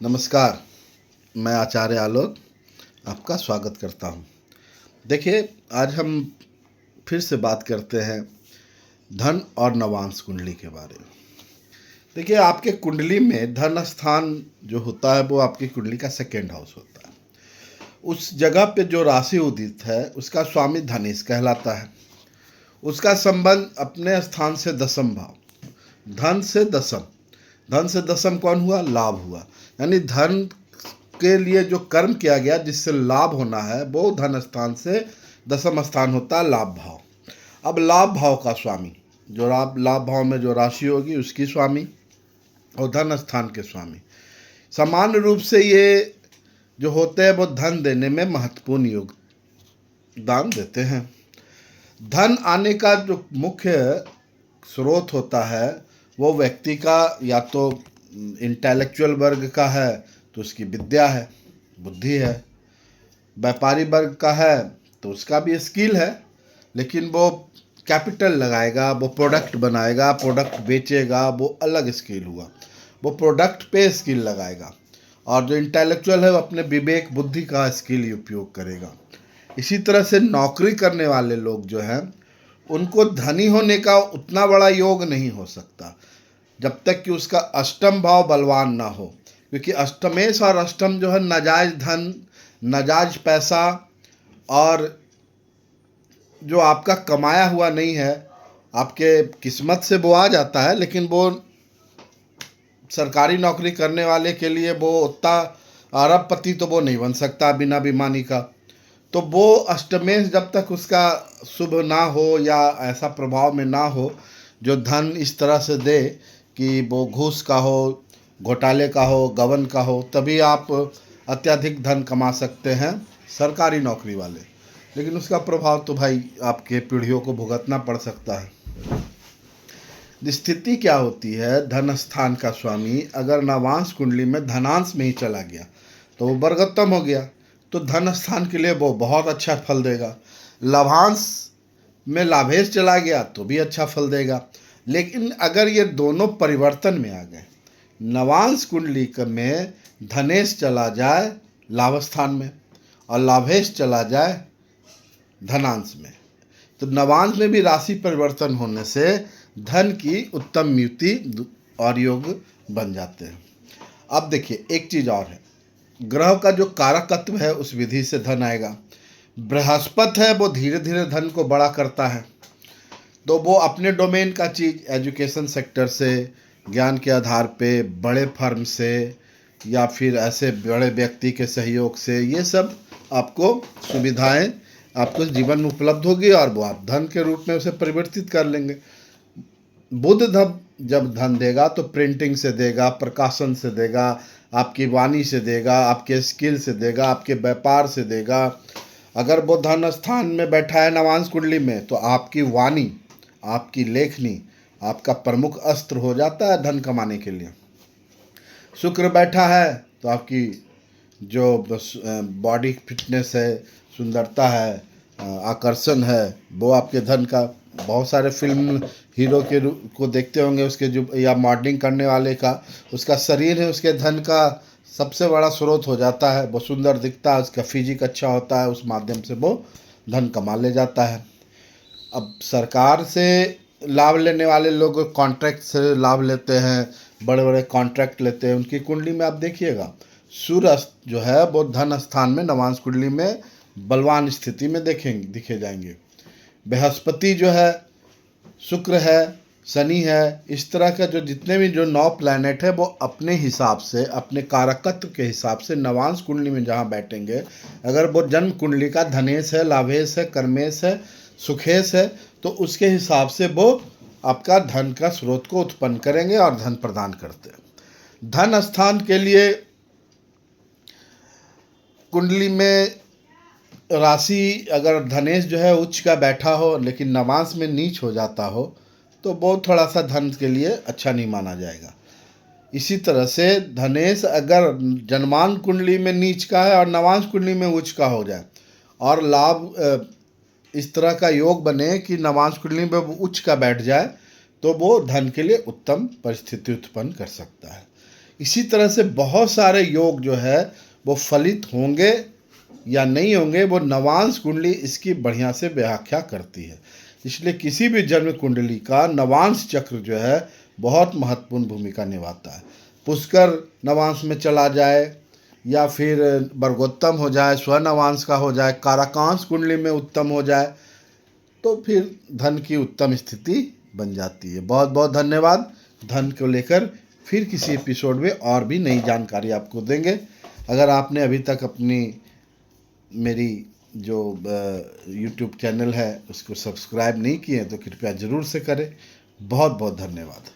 नमस्कार। मैं आचार्य आलोक आपका स्वागत करता हूँ। देखिए, आज हम फिर से बात करते हैं धन और नवांश कुंडली के बारे में। देखिए, आपके कुंडली में धन स्थान जो होता है वो आपकी कुंडली का सेकेंड हाउस होता है। उस जगह पे जो राशि उदित है उसका स्वामी धनेश कहलाता है। उसका संबंध अपने स्थान से दसम भाव, धन से दसम। धन से दसम कौन हुआ? लाभ हुआ। यानी धन के लिए जो कर्म किया गया जिससे लाभ होना है वो धन स्थान से दसम स्थान होता है लाभ भाव। अब लाभ भाव का स्वामी जो लाभ भाव में जो राशि होगी उसकी स्वामी और धन स्थान के स्वामी सामान्य रूप से ये जो होते हैं वो धन देने में महत्वपूर्ण योगदान देते हैं। धन आने का जो मुख्य स्रोत होता है वो व्यक्ति का या तो इंटेलेक्चुअल वर्ग का है तो उसकी विद्या है, बुद्धि है। व्यापारी वर्ग का है तो उसका भी स्किल है, लेकिन वो कैपिटल लगाएगा, वो प्रोडक्ट बनाएगा, प्रोडक्ट बेचेगा, वो अलग स्किल हुआ। वो प्रोडक्ट पे स्किल लगाएगा। और जो इंटेलेक्चुअल है वो अपने विवेक बुद्धि का स्किल उपयोग करेगा। इसी तरह से नौकरी करने वाले लोग जो हैं उनको धनी होने का उतना बड़ा योग नहीं हो सकता जब तक कि उसका अष्टम भाव बलवान ना हो, क्योंकि अष्टमेश और अष्टम जो है नाजायज धन, नाजायज पैसा और जो आपका कमाया हुआ नहीं है, आपके किस्मत से वो आ जाता है, लेकिन वो सरकारी नौकरी करने वाले के लिए वो उतना अरबपति तो वो नहीं बन सकता बिना बेईमानी का। तो वो अष्टमेश जब तक उसका शुभ ना हो या ऐसा प्रभाव में ना हो जो धन इस तरह से दे कि वो घूस का हो, घोटाले का हो, गबन का हो, तभी आप अत्यधिक धन कमा सकते हैं सरकारी नौकरी वाले। लेकिन उसका प्रभाव तो भाई आपके पीढ़ियों को भुगतना पड़ सकता है। स्थिति क्या होती है, धन स्थान का स्वामी अगर नवांश कुंडली में धनांश में ही चला गया तो वो वर्गोत्तम हो गया, तो धन स्थान के लिए वो बहुत अच्छा फल देगा। लाभांश में लाभेश चला गया तो भी अच्छा फल देगा। लेकिन अगर ये दोनों परिवर्तन में आ गए, नवांश कुंडली में धनेश चला जाए लाभ स्थान में और लाभेश चला जाए धनांश में, तो नवांश में भी राशि परिवर्तन होने से धन की उत्तम युति और योग बन जाते हैं। अब देखिए, एक चीज़ और है, ग्रह का जो कारकत्व है उस विधि से धन आएगा। बृहस्पति है वो धीरे धीरे धन को बड़ा करता है, तो वो अपने डोमेन का चीज़ एजुकेशन सेक्टर से, ज्ञान के आधार पे, बड़े फर्म से या फिर ऐसे बड़े व्यक्ति के सहयोग से ये सब आपको सुविधाएं आपको जीवन में उपलब्ध होगी और वो आप धन के रूप में उसे परिवर्तित कर लेंगे। बुध जब धन देगा तो प्रिंटिंग से देगा, प्रकाशन से देगा, आपकी वाणी से देगा, आपके स्किल से देगा, आपके व्यापार से देगा। अगर वो धन स्थान में बैठा है नवांश कुंडली में तो आपकी वाणी, आपकी लेखनी आपका प्रमुख अस्त्र हो जाता है धन कमाने के लिए। शुक्र बैठा है तो आपकी जो बॉडी फिटनेस है, सुंदरता है, आकर्षण है, वो आपके धन का। बहुत सारे फिल्म हीरो को देखते होंगे, उसके जो या मॉडलिंग करने वाले का उसका शरीर है उसके धन का सबसे बड़ा स्रोत हो जाता है। वो सुंदर दिखता है, उसका फिजिक अच्छा होता है, उस माध्यम से वो धन कमा ले जाता है। अब सरकार से लाभ लेने वाले लोग कॉन्ट्रैक्ट से लाभ लेते हैं, बड़े बड़े कॉन्ट्रैक्ट लेते हैं। उनकी कुंडली में आप देखिएगा सूर्य जो है वो धन स्थान में नवांश कुंडली में बलवान स्थिति में दिखे जाएंगे। बृहस्पति जो है, शुक्र है, शनि है, इस तरह का जो जितने भी जो 9 प्लैनेट है वो अपने हिसाब से, अपने कारकत्व के हिसाब से नवांश कुंडली में जहाँ बैठेंगे, अगर वो जन्म कुंडली का धनेश है, लाभेश है, कर्मेश है, सुखेश है, तो उसके हिसाब से वो आपका धन का स्रोत को उत्पन्न करेंगे और धन प्रदान करते हैं। धन स्थान के लिए कुंडली में राशि अगर धनेश जो है उच्च का बैठा हो लेकिन नवांश में नीच हो जाता हो तो वो थोड़ा सा धन के लिए अच्छा नहीं माना जाएगा। इसी तरह से धनेश अगर जन्मान कुंडली में नीच का है और नवांश कुंडली में उच्च का हो जाए और लाभ इस तरह का योग बने कि नवांश कुंडली में उच्च का बैठ जाए तो वो धन के लिए उत्तम परिस्थिति उत्पन्न कर सकता है। इसी तरह से बहुत सारे योग जो है वो फलित होंगे या नहीं होंगे, वो नवांश कुंडली इसकी बढ़िया से व्याख्या करती है। इसलिए किसी भी जन्म कुंडली का नवांश चक्र जो है बहुत महत्वपूर्ण भूमिका निभाता है। पुष्कर नवांश में चला जाए या फिर वर्गोत्तम हो जाए, स्वनवांश का हो जाए, कारकांश कुंडली में उत्तम हो जाए, तो फिर धन की उत्तम स्थिति बन जाती है। बहुत बहुत धन्यवाद। धन को लेकर फिर किसी एपिसोड में और भी नई जानकारी आपको देंगे। अगर आपने अभी तक अपनी मेरी जो यूट्यूब चैनल है उसको सब्सक्राइब नहीं किए तो कृपया ज़रूर से करें। बहुत बहुत धन्यवाद।